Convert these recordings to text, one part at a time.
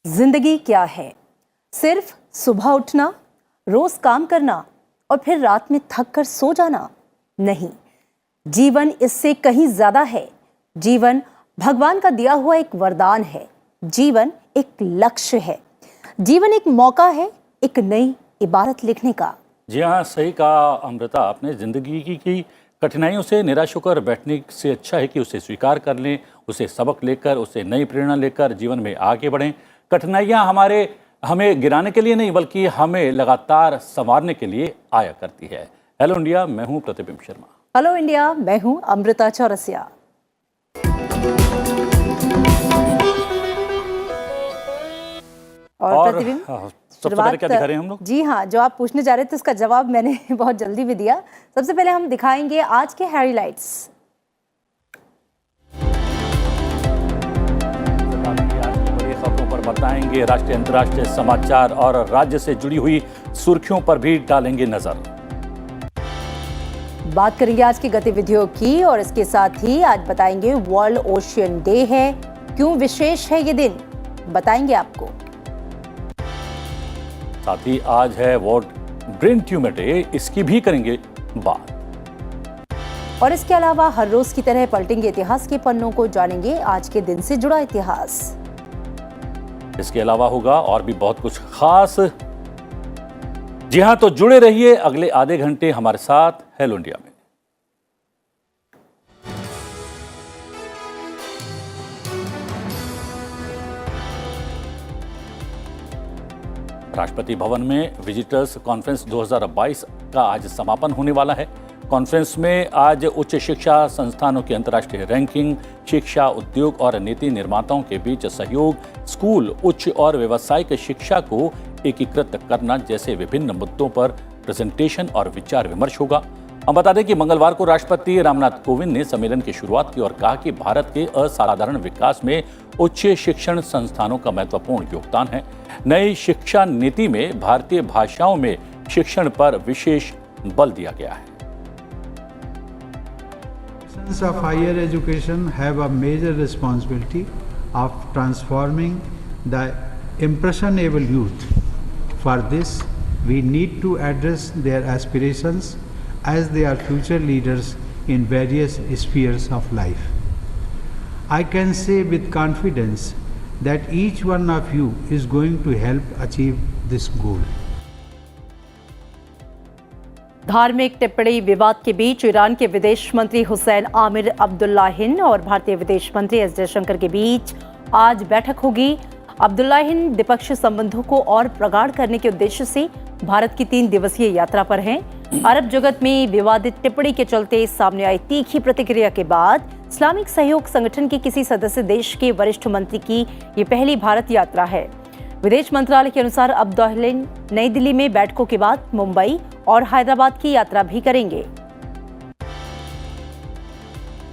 जिंदगी क्या है? सिर्फ सुबह उठना, रोज काम करना और फिर रात में थक कर सो जाना? नहीं, जीवन इससे कहीं ज्यादा है। जीवन भगवान का दिया हुआ एक वरदान है। जीवन एक लक्ष्य है। जीवन एक मौका है, एक नई इबारत लिखने का। जी हाँ, सही कहा अमृता आपने। जिंदगी की कठिनाइयों से निराश होकर बैठने से अच्छा है कि उसे स्वीकार कर लें, उसे सबक लेकर, उसे नई प्रेरणा लेकर जीवन में आगे बढ़ें। कठिनाइयाँ हमें गिराने के लिए नहीं बल्कि हमें लगातार संवारने के लिए आया करती है। हेलो इंडिया, मैं हूँ प्रतिबिंब शर्मा। हेलो इंडिया, मैं हूँ अमृता चौरसिया। और प्रतिबिंब, सबसे पहले क्या दिखा रहे हैं हम लोग? जी हाँ, जो आप पूछने जा रहे थे उसका जवाब मैंने बहुत जल्दी भी दिया। सबसे पहले हम दिखाएंगे आज के हाइलाइट्स। खबरों पर बताएंगे, राष्ट्रीय अंतर्राष्ट्रीय समाचार और राज्य से जुड़ी हुई सुर्खियों पर भी डालेंगे नजर। बात करेंगे आज की गतिविधियों की और इसके साथ ही आज बताएंगे वर्ल्ड ओशियन डे है, क्यों विशेष है ये दिन, बताएंगे आपको। साथ ही आज है वर्ल्ड ब्रेन ट्यूमर डे, इसकी भी करेंगे बात। और इसके अलावा हर रोज की तरह पलटेंगे इतिहास के पन्नों को, जानेंगे आज के दिन से जुड़ा इतिहास। इसके अलावा होगा और भी बहुत कुछ खास। जी हां, तो जुड़े रहिए अगले आधे घंटे हमारे साथ हेलो इंडिया में। राष्ट्रपति भवन में विजिटर्स कॉन्फ्रेंस 2022 का आज समापन होने वाला है। कॉन्फ्रेंस में आज उच्च शिक्षा संस्थानों की अंतर्राष्ट्रीय रैंकिंग, शिक्षा, उद्योग और नीति निर्माताओं के बीच सहयोग, स्कूल, उच्च और व्यावसायिक शिक्षा को एकीकृत करना जैसे विभिन्न मुद्दों पर प्रेजेंटेशन और विचार विमर्श होगा। हम बता दें कि मंगलवार को राष्ट्रपति रामनाथ कोविंद ने सम्मेलन की शुरुआत की और कहा कि भारत के असाधारण विकास में उच्च शिक्षण संस्थानों का महत्वपूर्ण योगदान है। नई शिक्षा नीति में भारतीय भाषाओं में शिक्षण पर विशेष बल दिया गया है। Institutions of higher education have a major responsibility of transforming the impressionable youth. For this, we need to address their aspirations as they are future leaders in various spheres of life. I can say with confidence that each one of you is going to help achieve this goal. धार्मिक टिप्पणी विवाद के बीच Iran के विदेश मंत्री हुसैन आमिर अब्दुल्लाहिन और भारतीय विदेश मंत्री एस जयशंकर के बीच आज बैठक होगी। अब्दुल्लाहिन द्विपक्षीय संबंधों को और प्रगाढ़ करने के उद्देश्य से भारत की 3 दिवसीय यात्रा पर हैं। अरब जगत में विवादित टिप्पणी के चलते सामने आई तीखी प्रतिक्रिया के बाद इस्लामिक सहयोग संगठन के किसी सदस्य देश के वरिष्ठ मंत्री की ये पहली भारत यात्रा है। विदेश मंत्रालय के अनुसार अब्दुल्लाहिन नई दिल्ली में बैठकों के बाद मुंबई और हैदराबाद की यात्रा भी करेंगे।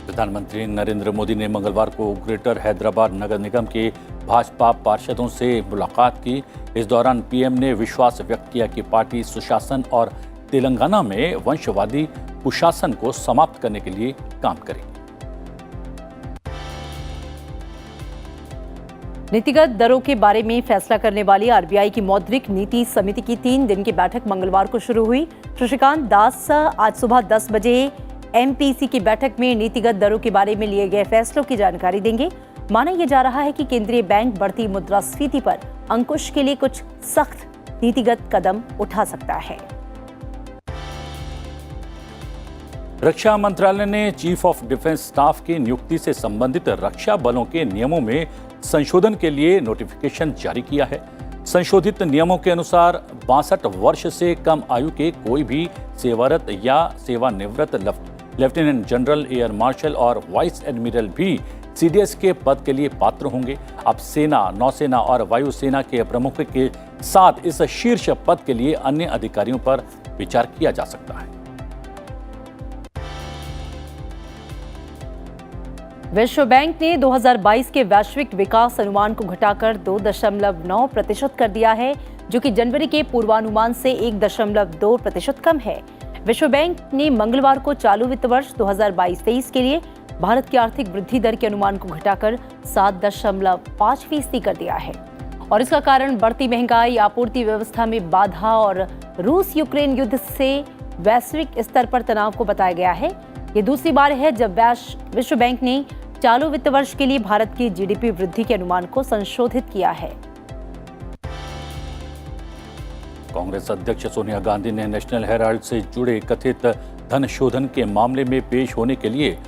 प्रधानमंत्री नरेंद्र मोदी ने मंगलवार को ग्रेटर हैदराबाद नगर निगम के भाजपा पार्षदों से मुलाकात की। इस दौरान पीएम ने विश्वास व्यक्त किया कि पार्टी सुशासन और तेलंगाना में वंशवादी कुशासन को समाप्त करने के लिए काम करेगी। नीतिगत दरों के बारे में फैसला करने वाली आरबीआई की मौद्रिक नीति समिति की 3 दिन की बैठक मंगलवार को शुरू हुई। शशिकांत दास आज सुबह 10 बजे एमपीसी की बैठक में नीतिगत दरों के बारे में लिए गए फैसलों की जानकारी देंगे। माना यह जा रहा है कि केंद्रीय बैंक बढ़ती मुद्रास्फीति पर अंकुश के लिए कुछ सख्त नीतिगत कदम उठा सकता है। रक्षा मंत्रालय ने चीफ ऑफ डिफेंस स्टाफ की नियुक्ति से संबंधित रक्षा बलों के नियमों में संशोधन के लिए नोटिफिकेशन जारी किया है। संशोधित नियमों के अनुसार 62 वर्ष से कम आयु के कोई भी सेवारत या सेवानिवृत्त लेफ्टिनेंट जनरल, एयर मार्शल और वाइस एडमिरल भी सीडीएस के पद के लिए पात्र होंगे। अब सेना, नौसेना और वायुसेना के प्रमुख के साथ इस शीर्ष पद के लिए अन्य अधिकारियों पर विचार किया जा सकता है। विश्व बैंक ने 2022 के वैश्विक विकास अनुमान को घटाकर 2.9% कर दिया है, जो कि जनवरी के पूर्वानुमान से 1.2% कम है। विश्व बैंक ने मंगलवार को चालू वित्त वर्ष 2022-23 के लिए भारत की आर्थिक वृद्धि दर के अनुमान को घटाकर 7.5% कर दिया है। और इसका कारण बढ़ती महंगाई, आपूर्ति व्यवस्था में बाधा और रूस यूक्रेन युद्ध से वैश्विक स्तर पर तनाव को बताया गया है। ये दूसरी बार है जब विश्व बैंक ने चालू वित्त वर्ष के लिए भारत की जीडीपी वृद्धि के अनुमान को संशोधित किया है। कांग्रेस अध्यक्ष सोनिया गांधी ने नेशनल हेराल्ड से जुड़े कथित धन शोधन के मामले में पेश होने के लिए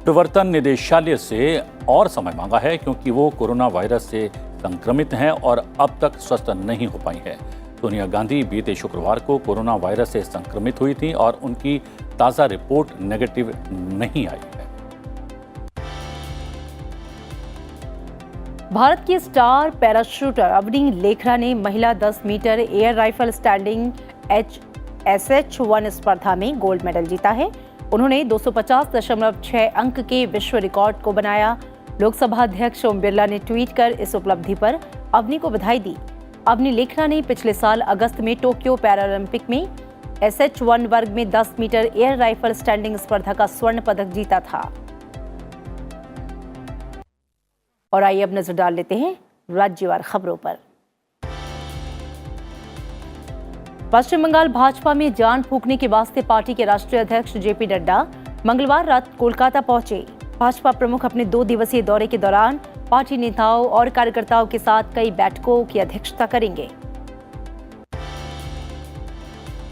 प्रवर्तन निदेशालय से और समय मांगा है, क्योंकि वो कोरोना वायरस से संक्रमित हैं और अब तक स्वस्थ नहीं हो पाई है। सोनिया गांधी बीते शुक्रवार को कोरोना वायरस से संक्रमित हुई थी और उनकी ताज़ा रिपोर्ट नेगेटिव नहीं आई है। भारत की स्टार पैराशूटर अवनी लेखरा ने महिला 10 metre air rifle standing SH1 स्पर्धा में गोल्ड मेडल जीता है। उन्होंने 250.6 अंक के विश्व रिकॉर्ड को बनाया। लोकसभा अध्यक्ष ओम बिरला ने ट्वीट कर इस उपलब्धि पर अवनी को बधाई दी। अवनी लेखरा ने पिछले साल अगस्त में टोक्यो पैरालंपिक में SH1 वर्ग में 10 मीटर एयर राइफल स्टैंडिंग स्पर्धा का स्वर्ण पदक जीता था। और आइए अब नजर डाल लेते हैं राज्यवार खबरों पर। पश्चिम बंगाल भाजपा में जान फूंकने के वास्ते पार्टी के राष्ट्रीय अध्यक्ष जेपी नड्डा मंगलवार रात कोलकाता पहुंचे। भाजपा प्रमुख अपने 2 दिवसीय दौरे के दौरान पार्टी नेताओं और कार्यकर्ताओं के साथ कई बैठकों की अध्यक्षता करेंगे।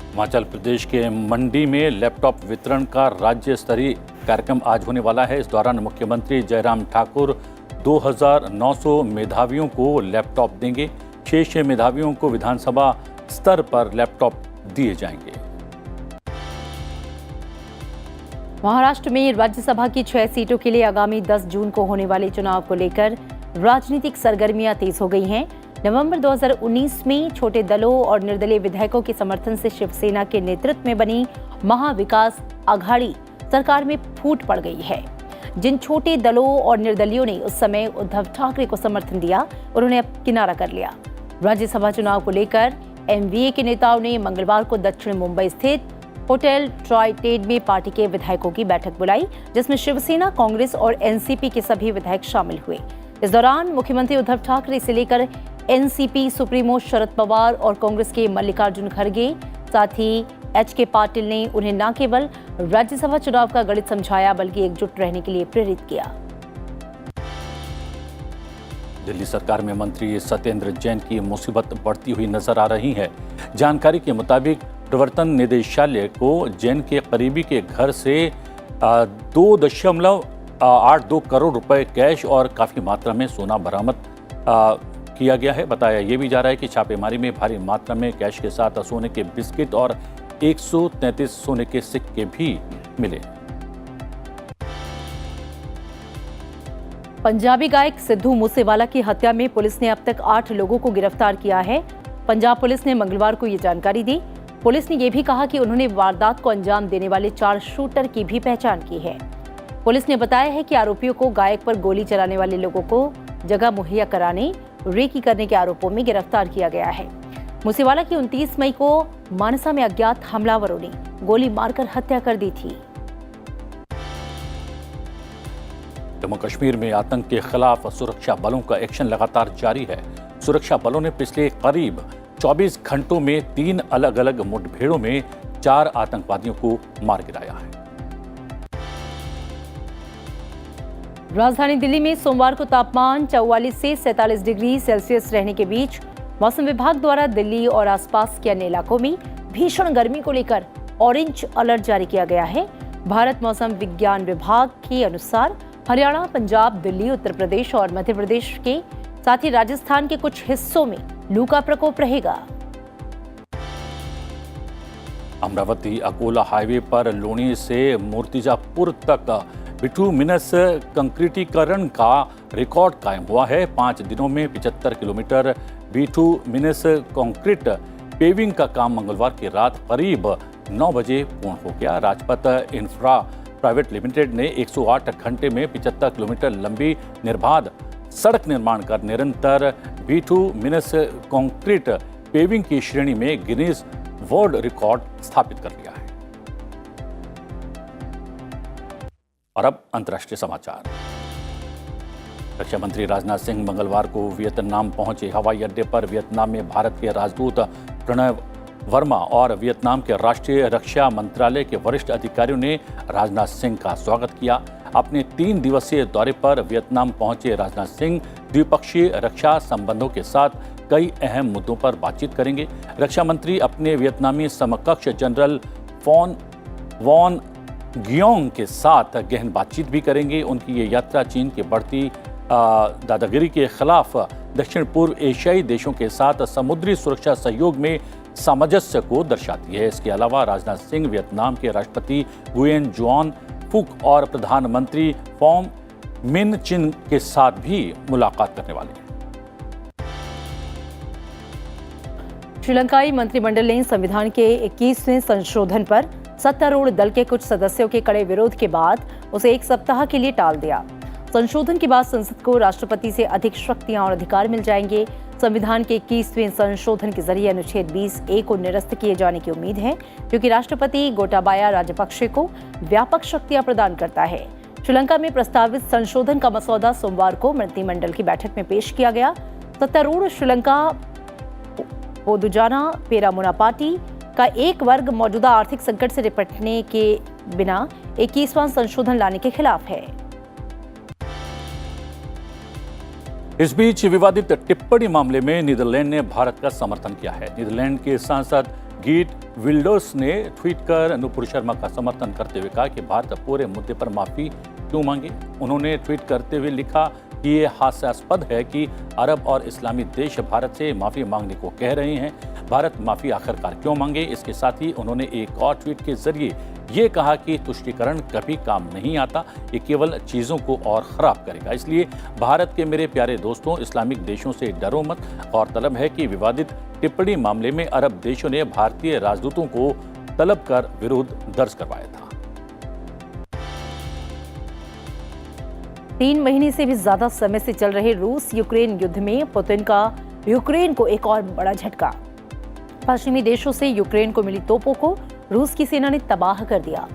हिमाचल प्रदेश के मंडी में लैपटॉप वितरण का राज्य स्तरीय कार्यक्रम आज होने वाला है। इस दौरान मुख्यमंत्री जयराम ठाकुर 2900 मेधावियों को लैपटॉप देंगे। 6 मेधावियों को विधानसभा स्तर पर लैपटॉप दिए जाएंगे। महाराष्ट्र में राज्यसभा की 6 सीटों के लिए आगामी 10 जून को होने वाले चुनाव को लेकर राजनीतिक सरगर्मियां तेज हो गई हैं। नवंबर 2019 में छोटे दलों और निर्दलीय विधायकों के समर्थन से शिवसेना के नेतृत्व में बनी महाविकास आघाड़ी सरकार में फूट पड़ गई है। जिन छोटे दलों और निर्दलियों ने उस समय उद्धव ठाकरे को समर्थन दिया, उन्होंने अब किनारा कर लिया। राज्यसभा चुनाव को लेकर एमवीए के नेताओं ने मंगलवार को दक्षिण मुंबई स्थित होटल ट्राइटेड में पार्टी के विधायकों की बैठक बुलाई, जिसमें शिवसेना, कांग्रेस और एनसीपी के सभी विधायक शामिल हुए। इस दौरान मुख्यमंत्री उद्धव ठाकरे से लेकर एनसीपी सुप्रीमो शरद पवार और कांग्रेस के मल्लिकार्जुन खड़गे, साथ ही एचके पाटिल ने उन्हें न केवल राज्यसभा चुनाव का गणित समझाया, बल्कि एकजुट रहने के लिए प्रेरित किया। दिल्ली सरकार में मंत्री सत्येंद्र जैन की मुसीबत बढ़ती हुई नजर आ रही है। जानकारी के मुताबिक प्रवर्तन निदेशालय को जैन के करीबी के घर से 2.82 करोड़ रुपए कैश और काफी मात्रा में सोना बरामद किया गया है। बताया यह भी जा रहा है कि छापेमारी में भारी मात्रा में कैश के साथ सोने के बिस्किट और 133 सोने के सिक्के भी मिले। पंजाबी गायक सिद्धू मूसेवाला की हत्या में पुलिस ने अब तक 8 लोगों को गिरफ्तार किया है। पंजाब पुलिस ने मंगलवार को ये जानकारी दी। पुलिस ने यह भी कहा कि उन्होंने वारदात को अंजाम देने वाले 4 शूटर की भी पहचान की है। पुलिस ने बताया है कि आरोपियों को गायक पर गोली चलाने वाले लोगों को जगह मुहैया कराने, रेकी करने के आरोपों में गिरफ्तार किया गया है। मूसेवाला की 29 मई को मानसा में अज्ञात हमलावरों ने गोली मारकर हत्या कर दी थी। जम्मू कश्मीर में आतंक के खिलाफ सुरक्षा बलों का एक्शन लगातार जारी है। सुरक्षा बलों ने पिछले करीब 24 घंटों में 3 अलग अलग मुठभेड़ों में 4 आतंकवादियों को मार गिराया है। राजधानी दिल्ली में सोमवार को तापमान 44 से 47 डिग्री सेल्सियस रहने के बीच मौसम विभाग द्वारा दिल्ली और आसपास के अन्य इलाकों में भीषण गर्मी को लेकर ऑरेंज अलर्ट जारी किया गया है। भारत मौसम विज्ञान विभाग के अनुसार हरियाणा, पंजाब, दिल्ली, उत्तर प्रदेश और मध्य प्रदेश के साथ ही राजस्थान के कुछ हिस्सों में लू का प्रकोप रहेगा। अमरावती अकोला हाईवे पर लोनी से मूर्तिजापुर तक बिटुमिनस कंक्रीटीकरण का रिकॉर्ड कायम हुआ है। 5 दिनों में 75 किलोमीटर बिटुमिनस कंक्रीट पेविंग का काम मंगलवार की रात करीब 9 बजे पूर्ण हो गया। राजपथ इंफ्रा प्राइवेट लिमिटेड ने 108 घंटे में 75 किलोमीटर लंबी निर्बाध सड़क निर्माण कर निरंतर बिटुमिनस कंक्रीट पेविंग की श्रेणी में गिनीज वर्ल्ड रिकॉर्ड स्थापित कर लिया है। और अब अंतर्राष्ट्रीय समाचार। रक्षा मंत्री राजनाथ सिंह मंगलवार को वियतनाम पहुंचे। हवाई अड्डे पर वियतनाम में भारत के राजदूत प्रणय वर्मा और वियतनाम के राष्ट्रीय रक्षा मंत्रालय के वरिष्ठ अधिकारियों ने राजनाथ सिंह का स्वागत किया। अपने 3 दिवसीय दौरे पर वियतनाम पहुंचे राजनाथ सिंह द्विपक्षीय रक्षा संबंधों के साथ कई अहम मुद्दों पर बातचीत करेंगे। रक्षा मंत्री अपने वियतनामी समकक्ष जनरल वॉन गियोंग के साथ गहन बातचीत भी करेंगे। उनकी ये यात्रा चीन की बढ़ती दादागिरी के खिलाफ दक्षिण पूर्व एशियाई देशों के साथ समुद्री सुरक्षा सहयोग में सामंजस्य को दर्शाती है। इसके अलावा राजनाथ सिंह वियतनाम के राष्ट्रपति गुयेन जुआन फुक और प्रधानमंत्री फॉम मिन चिन के साथ भी मुलाकात करने वाले हैं। श्रीलंकाई मंत्रिमंडल ने संविधान के 21वें संशोधन पर सत्तारूढ़ दल के कुछ सदस्यों के कड़े विरोध के बाद उसे 1 सप्ताह के लिए टाल दिया। संशोधन के बाद संसद को राष्ट्रपति से अधिक शक्तियां और अधिकार मिल जाएंगे। संविधान के 21वें संशोधन के जरिए अनुच्छेद 20A को निरस्त किए जाने की उम्मीद है, क्योंकि राष्ट्रपति गोटाबाया राजपक्षे को व्यापक शक्तियां प्रदान करता है। श्रीलंका में प्रस्तावित संशोधन का मसौदा सोमवार को मंत्रिमंडल की बैठक में पेश किया गया। सत्तारूढ़ श्रीलंका पोदुजाना पेरामुना पार्टी का एक वर्ग मौजूदा आर्थिक संकट से निपटने के बिना 21वां संशोधन लाने के खिलाफ है। इस बीच विवादित टिप्पणी मामले में नीदरलैंड ने भारत का समर्थन किया है। नीदरलैंड के सांसद गीट विल्डर्स ने ट्वीट कर नुपुर शर्मा का समर्थन करते हुए कहा कि भारत पूरे मुद्दे पर माफी क्यों मांगे। उन्होंने ट्वीट करते हुए लिखा कि ये हास्यास्पद है कि अरब और इस्लामी देश भारत से माफी मांगने को कह रहे हैं। भारत माफी आखिरकार क्यों मांगे। इसके साथ ही उन्होंने एक और ट्वीट के जरिए ये कहा कि तुष्टीकरण कभी काम नहीं आता, ये केवल चीज़ों को और ख़राब करेगा। इसलिए भारत के मेरे प्यारे दोस्तों, इस्लामिक देशों से डरो मत। गौरतलब है कि विवादित टिप्पणी मामले में अरब देशों ने भारतीय राजदूतों को तलब कर विरोध दर्ज करवाया था। 3 महीने से भी ज्यादा समय से चल रहे रूस यूक्रेन युद्ध में पुतिन का यूक्रेन को एक और बड़ा झटका। पश्चिमी देशों से यूक्रेन को मिली तोपों को रूस की सेना ने तबाह कर दिया।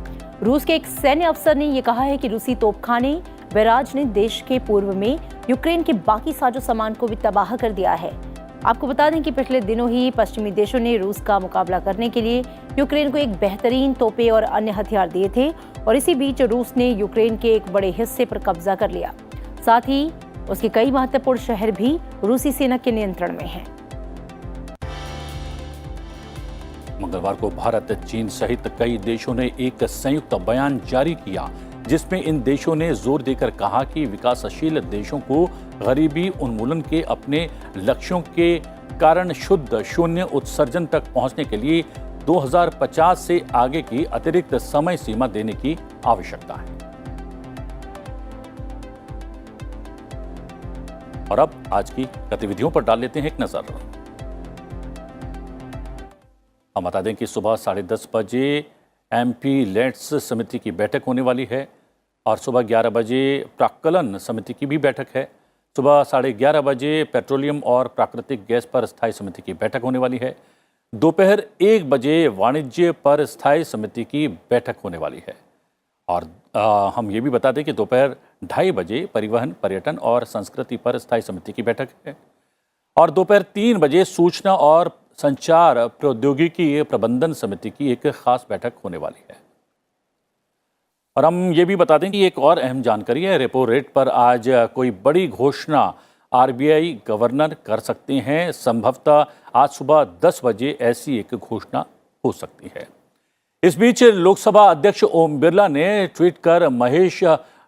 रूस के एक सैन्य अफसर ने यह कहा है कि रूसी तोपखाने बैराज ने देश के पूर्व में यूक्रेन के बाकी साजो सामान को भी तबाह कर दिया है। आपको बता दें कि पिछले दिनों ही पश्चिमी देशों ने रूस का मुकाबला करने के लिए यूक्रेन को एक बेहतरीन तोपें और अन्य हथियार दिए थे, और इसी बीच रूस ने यूक्रेन के एक बड़े हिस्से पर कब्जा कर लिया। साथ ही उसके कई महत्वपूर्ण शहर भी रूसी सेना के नियंत्रण में हैं। मंगलवार को भारत, चीन सहित कई देशों ने एक संयुक्त बयान जारी किया, जिसमें इन देशों ने जोर देकर कहा कि विकासशील देशों को गरीबी उन्मूलन के अपने लक्ष्यों के कारण शुद्ध शून्य उत्सर्जन तक पहुंचने के लिए 2050 से आगे की अतिरिक्त समय सीमा देने की आवश्यकता है। और अब आज की गतिविधियों पर डाल लेते हैं एक नजर। हम बता दें कि सुबह 10:30 बजे एमपी लैंड्स समिति की बैठक होने वाली है, और सुबह 11 बजे प्राक्कलन समिति की भी बैठक है। सुबह 11:30 बजे पेट्रोलियम और प्राकृतिक गैस पर स्थायी समिति की बैठक होने वाली है। दोपहर 1 बजे वाणिज्य पर स्थायी समिति की बैठक होने वाली है। और हम ये भी बता दें कि दोपहर 2:30 बजे परिवहन, पर्यटन और संस्कृति पर स्थायी समिति की बैठक है, और दोपहर 3 बजे सूचना और संचार प्रौद्योगिकी प्रबंधन समिति की एक खास बैठक होने वाली है। और हम ये भी बता दें कि एक और अहम जानकारी है, रेपो रेट पर आज कोई बड़ी घोषणा आरबीआई गवर्नर कर सकते हैं। संभवतः आज सुबह 10 बजे ऐसी एक घोषणा हो सकती है। इस बीच लोकसभा अध्यक्ष ओम बिरला ने ट्वीट कर महेश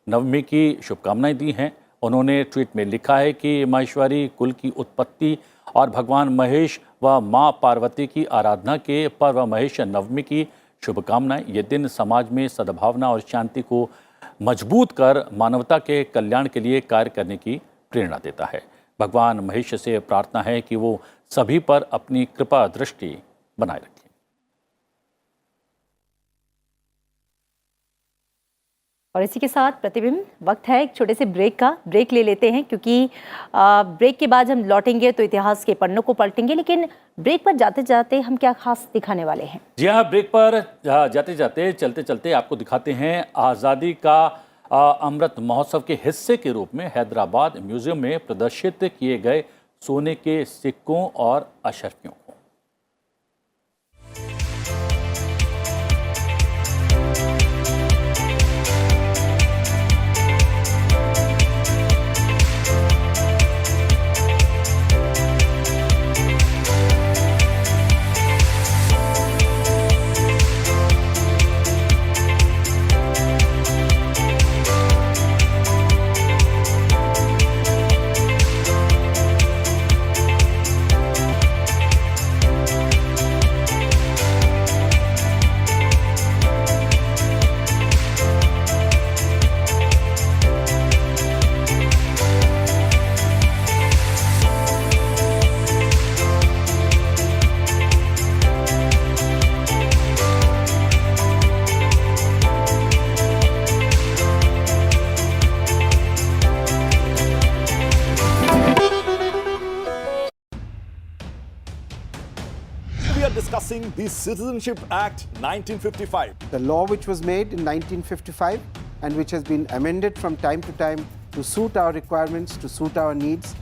नवमी की शुभकामनाएं दी हैं। उन्होंने ट्वीट में लिखा है कि महेश्वरी कुल की उत्पत्ति और भगवान महेश व मां पार्वती की आराधना के पर्व महेश नवमी की शुभकामनाएं। ये दिन समाज में सद्भावना और शांति को मजबूत कर मानवता के कल्याण के लिए कार्य करने की प्रेरणा देता है। भगवान महेश से प्रार्थना है कि वो सभी पर अपनी कृपा दृष्टि बनाए रखें। और इसी के साथ प्रतिबिंब वक्त है एक छोटे से ब्रेक ले लेते हैं, क्योंकि ब्रेक के बाद हम लौटेंगे तो इतिहास के पन्नों को पलटेंगे। लेकिन ब्रेक पर जाते जाते हम क्या खास दिखाने वाले हैं? जी हाँ, ब्रेक पर जाते जाते चलते चलते आपको दिखाते हैं आज़ादी का अमृत महोत्सव के हिस्से के रूप में हैदराबाद म्यूजियम में प्रदर्शित किए गए सोने के सिक्कों और अशर्फियों को। Discussing the Citizenship Act 1955. The law which was made in 1955 and which has been amended from time to time to suit our requirements, to suit our needs,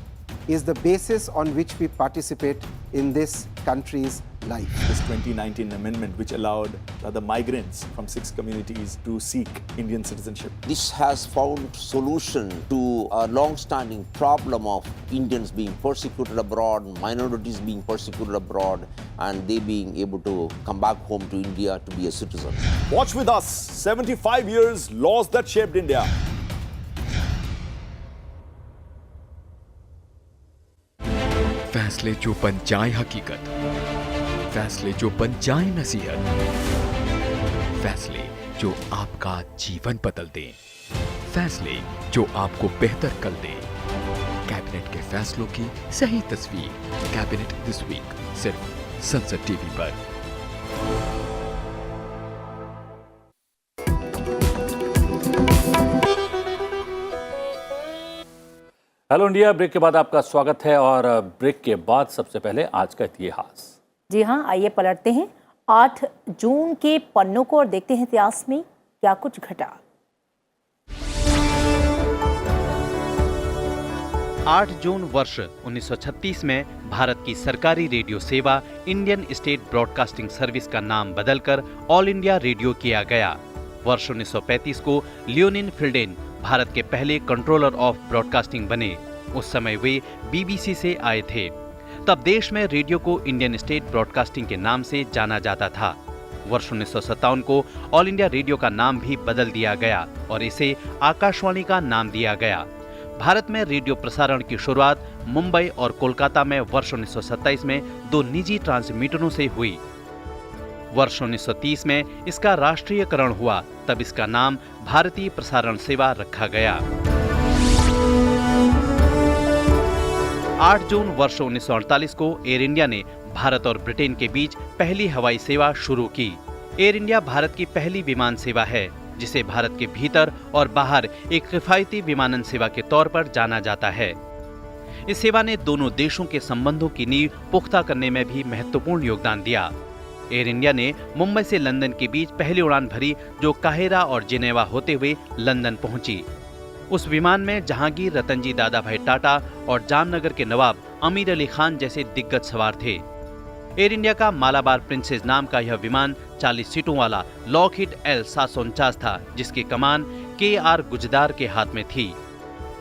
is the basis on which we participate in this country's life. This 2019 amendment which allowed the migrants from 6 communities to seek Indian citizenship. This has found solution to a long-standing problem of Indians being persecuted abroad, minorities being persecuted abroad, and they being able to come back home to India to be a citizen. Watch with us, 75 years, laws that shaped India. फैसले जो बन जाए हकीकत, फैसले जो बन जाए नसीहत, फैसले जो आपका जीवन बदल दें, फैसले जो आपको बेहतर कल दें। कैबिनेट के फैसलों की सही तस्वीर कैबिनेट दिस वीक सिर्फ संसद टीवी पर। हेलो इंडिया, ब्रेक के बाद आपका स्वागत है। और ब्रेक के बाद सबसे पहले आज का इतिहास। जी हाँ, आइए पलटते हैं 8 जून के पन्नों को और देखते हैं इतिहास में क्या कुछ घटा। 8 जून वर्ष 1936 में भारत की सरकारी रेडियो सेवा इंडियन स्टेट ब्रॉडकास्टिंग सर्विस का नाम बदलकर ऑल इंडिया रेडियो किया गया। वर्ष 1935 को लियोनिन फिल्डेन भारत के पहले कंट्रोलर ऑफ ब्रॉडकास्टिंग बने। उस समय वे बीबीसी से आए थे। तब देश में रेडियो को इंडियन स्टेट ब्रॉडकास्टिंग के नाम से जाना जाता था। वर्ष 1957 को ऑल इंडिया रेडियो का नाम भी बदल दिया गया और इसे आकाशवाणी का नाम दिया गया। भारत में रेडियो प्रसारण की शुरुआत मुंबई और कोलकाता में वर्ष 1927 में 2 निजी ट्रांसमीटरों से हुई। वर्ष 1930 में इसका राष्ट्रीयकरण हुआ, तब इसका नाम भारतीय प्रसारण सेवा रखा गया। 8 जून वर्ष 1948 को एयर इंडिया ने भारत और ब्रिटेन के बीच पहली हवाई सेवा शुरू की। एयर इंडिया भारत की पहली विमान सेवा है जिसे भारत के भीतर और बाहर एक किफायती विमानन सेवा के तौर पर जाना जाता है। इस सेवा ने दोनों देशों के संबंधों की नींव पुख्ता करने में भी महत्वपूर्ण योगदान दिया। एयर इंडिया ने मुंबई से लंदन के बीच पहली उड़ान भरी जो काहिरा और जिनेवा होते हुए लंदन पहुंची। उस विमान में जहांगीर, रतनजी दादा भाई टाटा और जामनगर के नवाब अमीर अली खान जैसे दिग्गज सवार थे। एयर इंडिया का मालाबार प्रिंसेस नाम का यह विमान 40 सीटों वाला लॉकहीड L-749 था, जिसकी कमान KR गुजदार के हाथ में थी।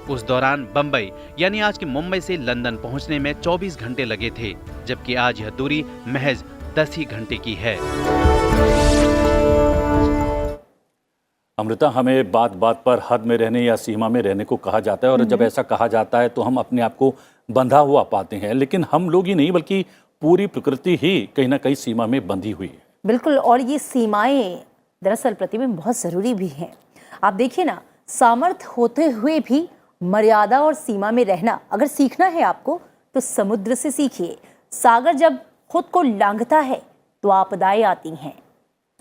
उस दौरान बंबई यानी आज के मुंबई से लंदन पहुंचने में 24 घंटे लगे थे, जबकि आज यह दूरी महज 10 ही घंटे की है। अमृता, हमें बात बात पर हद में रहने या सीमा में रहने को कहा जाता है और जब ऐसा कहा जाता है तो हम अपने आप को बंधा हुआ पाते हैं, लेकिन हम लोग ही नहीं बल्कि पूरी प्रकृति ही कहीं ना कहीं सीमा में बंधी हुई है। बिल्कुल, और ये सीमाएं दरअसल प्रतिबिंब बहुत ज़रूरी भी हैं। आप देखिए ना, सामर्थ्य होते हुए भी मर्यादा और सीमा में रहना अगर सीखना है आपको तो समुद्र से सीखिए। सागर जब खुद को लांघता है तो आपदाएं आती हैं।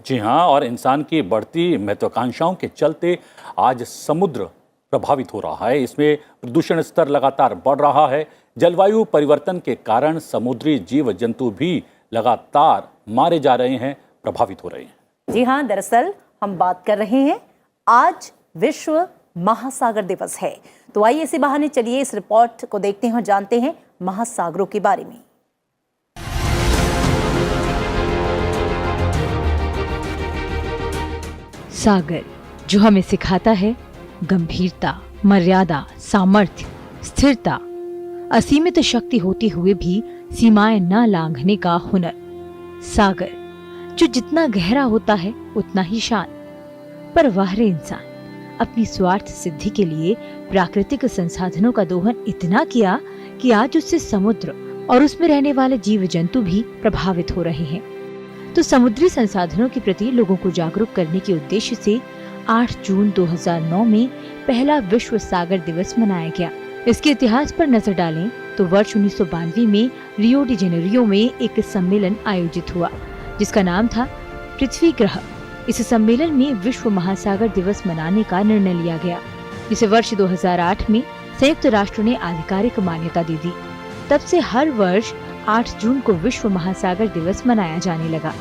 जी हाँ, और इंसान की बढ़ती महत्वाकांक्षाओं के चलते आज समुद्र प्रभावित हो रहा है। इसमें प्रदूषण स्तर लगातार बढ़ रहा है। जलवायु परिवर्तन के कारण समुद्री जीव जंतु भी लगातार मारे जा रहे हैं, प्रभावित हो रहे हैं। जी हाँ, दरअसल हम बात कर रहे हैं आज विश्व महासागर दिवस है। तो आइए इसी बहाने चलिए इस रिपोर्ट को देखते हैं और जानते हैं महासागरों के बारे में। सागर जो हमें सिखाता है गंभीरता, मर्यादा, सामर्थ्य, स्थिरता, असीमित शक्ति होते हुए भी सीमाएं न लांघने का हुनर। सागर जो जितना गहरा होता है उतना ही शांत। पर वह इंसान अपनी स्वार्थ सिद्धि के लिए प्राकृतिक संसाधनों का दोहन इतना किया कि आज उससे समुद्र और उसमें रहने वाले जीव जंतु भी प्रभावित हो रहे हैं। तो समुद्री संसाधनों के प्रति लोगों को जागरूक करने के उद्देश्य से 8 जून 2009 में पहला विश्व सागर दिवस मनाया गया। इसके इतिहास पर नजर डालें तो वर्ष 1992 में रियो डी जेनेरियो में एक सम्मेलन आयोजित हुआ जिसका नाम था पृथ्वी ग्रह। इस सम्मेलन में विश्व महासागर दिवस मनाने का निर्णय लिया गया, जिसे वर्ष 2008 में संयुक्त राष्ट्र ने आधिकारिक मान्यता दे दी। तब से हर वर्ष 8 जून को विश्व महासागर दिवस मनाया जाने लगा।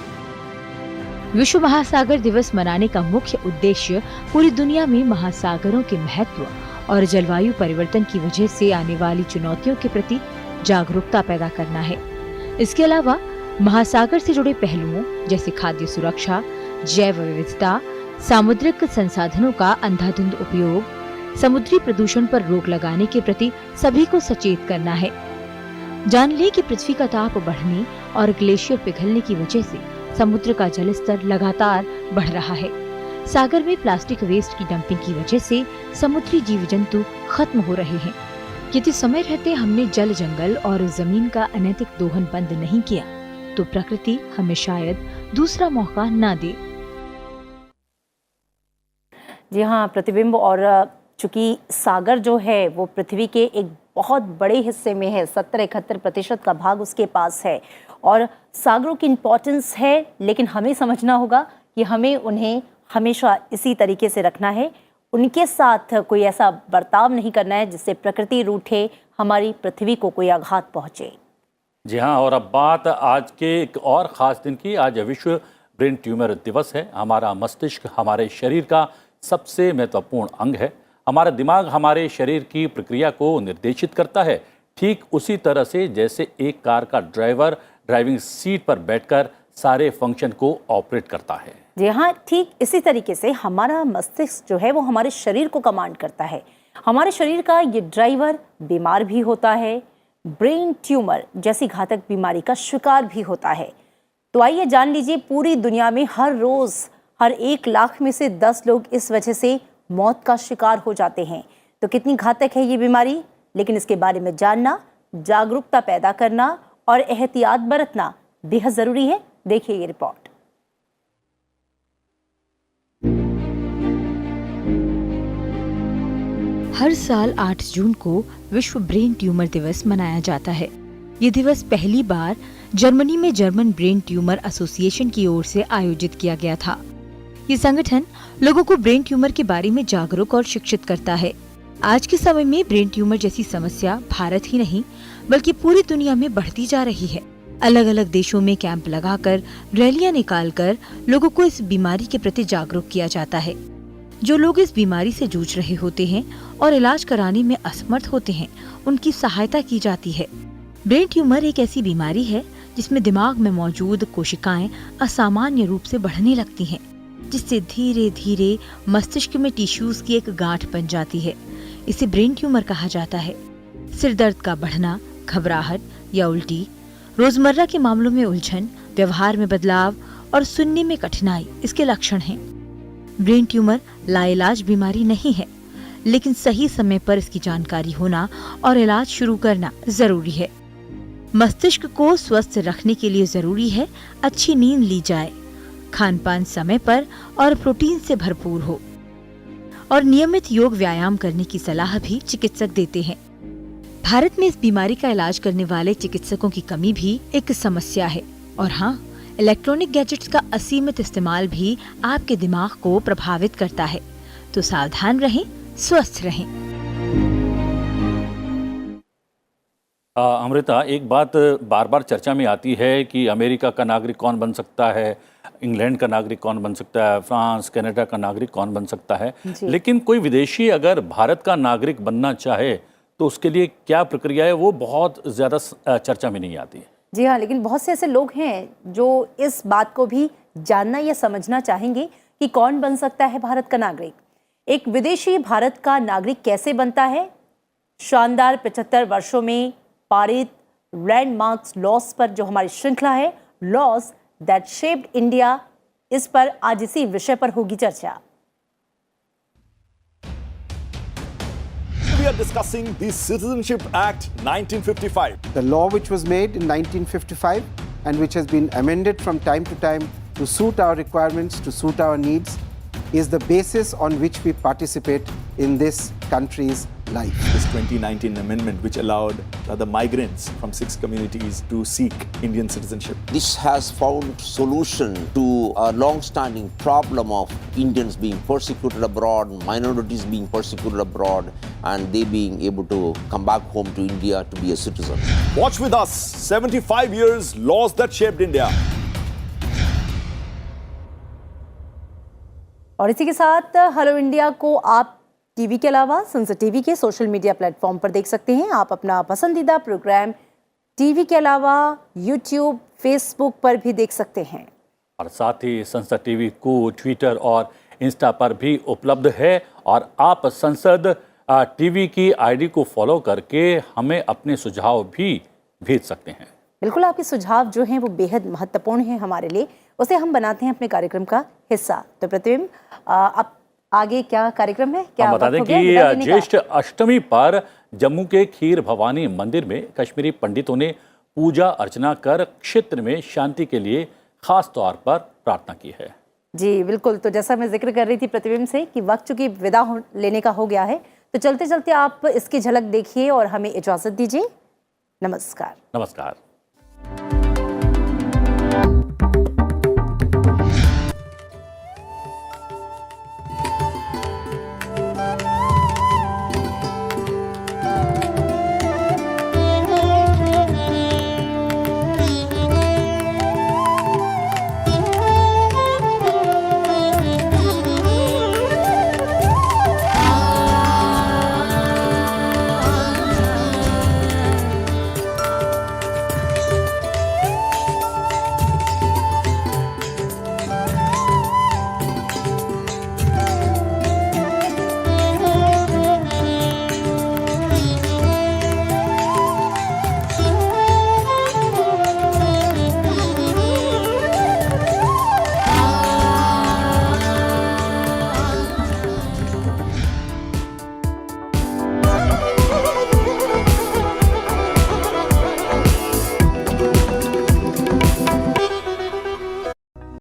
विश्व महासागर दिवस मनाने का मुख्य उद्देश्य पूरी दुनिया में महासागरों के महत्व और जलवायु परिवर्तन की वजह से आने वाली चुनौतियों के प्रति जागरूकता पैदा करना है। इसके अलावा महासागर से जुड़े पहलुओं जैसे खाद्य सुरक्षा, जैव विविधता, सामुद्रिक संसाधनों का अंधाधुंध उपयोग, समुद्री प्रदूषण पर रोक लगाने के प्रति सभी को सचेत करना है। जान ले कि पृथ्वी का ताप बढ़ने और ग्लेशियर पिघलने की वजह से समुद्र का जल स्तर लगातार बढ़ रहा है। सागर में प्लास्टिक वेस्ट की डंपिंग की वजह से समुद्री जीव जंतु खत्म हो रहे हैं। यदि समय रहते हमने जल, जंगल और जमीन का अनैतिक दोहन बंद नहीं किया तो प्रकृति हमें शायद दूसरा मौका न दे। जी हाँ, प्रतिबिंब। और चूंकि सागर जो है वो पृथ्वी के एक बहुत बड़े हिस्से में है, 70-71% का भाग उसके पास है और सागरों की इम्पोर्टेंस है, लेकिन हमें समझना होगा कि हमें उन्हें हमेशा इसी तरीके से रखना है। उनके साथ कोई ऐसा बर्ताव नहीं करना है जिससे प्रकृति रूठे, हमारी पृथ्वी को कोई आघात पहुंचे। जी हाँ, और अब बात आज के एक और ख़ास दिन की। आज विश्व ब्रेन ट्यूमर दिवस है। हमारा मस्तिष्क हमारे शरीर का सबसे महत्वपूर्ण अंग है। हमारा दिमाग हमारे शरीर की प्रक्रिया को निर्देशित करता है, ठीक उसी तरह से जैसे एक कार का ड्राइवर ड्राइविंग सीट पर बैठकर सारे फंक्शन को ऑपरेट करता है। जी हाँ, ठीक इसी तरीके से हमारा मस्तिष्क जो है वो हमारे शरीर को कमांड करता है। हमारे शरीर का ये ड्राइवर बीमार भी होता है, ब्रेन ट्यूमर जैसी घातक बीमारी का शिकार भी होता है। तो आइए जान लीजिए, पूरी दुनिया में हर रोज हर 1 लाख में से 10 लोग इस वजह से मौत का शिकार हो जाते हैं। तो कितनी घातक है ये बीमारी, लेकिन इसके बारे में जानना, जागरूकता पैदा करना और एहतियात बरतना बेहद जरूरी है। देखिए ये रिपोर्ट। हर साल 8 जून को विश्व ब्रेन ट्यूमर दिवस मनाया जाता है। ये दिवस पहली बार जर्मनी में जर्मन ब्रेन ट्यूमर एसोसिएशन की ओर से आयोजित किया गया था। ये संगठन लोगों को ब्रेन ट्यूमर के बारे में जागरूक और शिक्षित करता है। आज के समय में ब्रेन ट्यूमर जैसी समस्या भारत ही नहीं बल्कि पूरी दुनिया में बढ़ती जा रही है। अलग अलग देशों में कैंप लगाकर, रैलियां निकालकर लोगों को इस बीमारी के प्रति जागरूक किया जाता है। जो लोग इस बीमारी से जूझ रहे होते हैं और इलाज कराने में असमर्थ होते हैं, उनकी सहायता की जाती है। ब्रेन ट्यूमर एक ऐसी बीमारी है जिसमें दिमाग में मौजूद कोशिकाएं असामान्य रूप से बढ़ने लगती हैं, जिससे धीरे धीरे मस्तिष्क में टिश्यूज की एक गांठ बन जाती है। इसे ब्रेन ट्यूमर कहा जाता है। सिर दर्द का बढ़ना, घबराहट या उल्टी, रोजमर्रा के मामलों में उलझन, व्यवहार में बदलाव और सुनने में कठिनाई इसके लक्षण हैं। ब्रेन ट्यूमर लाइलाज बीमारी नहीं है, लेकिन सही समय पर इसकी जानकारी होना और इलाज शुरू करना जरूरी है। मस्तिष्क को स्वस्थ रखने के लिए जरूरी है अच्छी नींद ली जाए, खान-पान समय पर और प्रोटीन से भरपूर हो और नियमित योग व्यायाम करने की सलाह भी चिकित्सक देते हैं। भारत में इस बीमारी का इलाज करने वाले चिकित्सकों की कमी भी एक समस्या है। और हाँ, इलेक्ट्रॉनिक गैजेट्स का असीमित इस्तेमाल भी आपके दिमाग को प्रभावित करता है। तो सावधान रहें, स्वस्थ रहें। अमृता, एक बात बार बार चर्चा में आती है कि अमेरिका का नागरिक कौन बन सकता है, इंग्लैंड का नागरिक कौन बन सकता है, फ्रांस कनाडा का नागरिक कौन बन सकता है, लेकिन कोई विदेशी अगर भारत का नागरिक बनना चाहे तो उसके लिए क्या प्रक्रिया है, वो बहुत ज़्यादा चर्चा में नहीं आती है। जी हाँ, लेकिन बहुत से ऐसे लोग हैं जो इस बात को भी जानना या समझना चाहेंगे कि कौन बन सकता है भारत का नागरिक। एक विदेशी भारत का नागरिक कैसे बनता है? शानदार 75 वर्षों में पारित लैंडमार्क्स लॉस पर जो हमारी श्रृंखला है, लॉस दैट शेप्ड इंडिया, इस पर आज इसी विषय पर होगी चर्चा। We are discussing the Citizenship Act 1955. The law which was made in 1955 and which has been amended from time to time to suit our requirements, to suit our needs, is the basis on which we participate in this country's life. This 2019 amendment which allowed the migrants from 6 communities to seek Indian citizenship. This has found solution to a long-standing problem of Indians being persecuted abroad, minorities being persecuted abroad, and they being able to come back home to India to be a citizen. Watch with us, 75 years, laws that shaped India. और इसी के साथ hello India को आप TV के अलावा संसद TV के सोशल मीडिया प्लेटफॉर्म पर देख सकते हैं। आप अपना पसंदीदा प्रोग्राम टीवी के अलावा यूट्यूब, फेसबुक पर भी देख सकते हैं। और साथ ही संसद टीवी को ट्विटर और इंस्टा पर भी उपलब्ध है और आप संसद टीवी की आईडी को फॉलो करके हमें अपने सुझाव भी भेज सकते हैं। बिल्कुल, आपके सुझाव जो हैं वो बेहद महत्वपूर्ण हैं हमारे लिए, उसे हम बनाते हैं अपने कार्यक्रम का हिस्सा। तो प्रतिबिंब, अब आगे क्या कार्यक्रम है? क्या हम बता दें कि ज्येष्ठ अष्टमी पर जम्मू के खीर भवानी मंदिर में कश्मीरी पंडितों ने पूजा अर्चना कर क्षेत्र में शांति के लिए खास तौर पर प्रार्थना की है। जी बिल्कुल, तो जैसा मैं जिक्र कर रही थी प्रतिबिंब से कि वक्त चूंकि विदा लेने का हो गया है, तो चलते चलते आप इसकी झलक देखिए और हमें इजाजत दीजिए। नमस्कार। नमस्कार।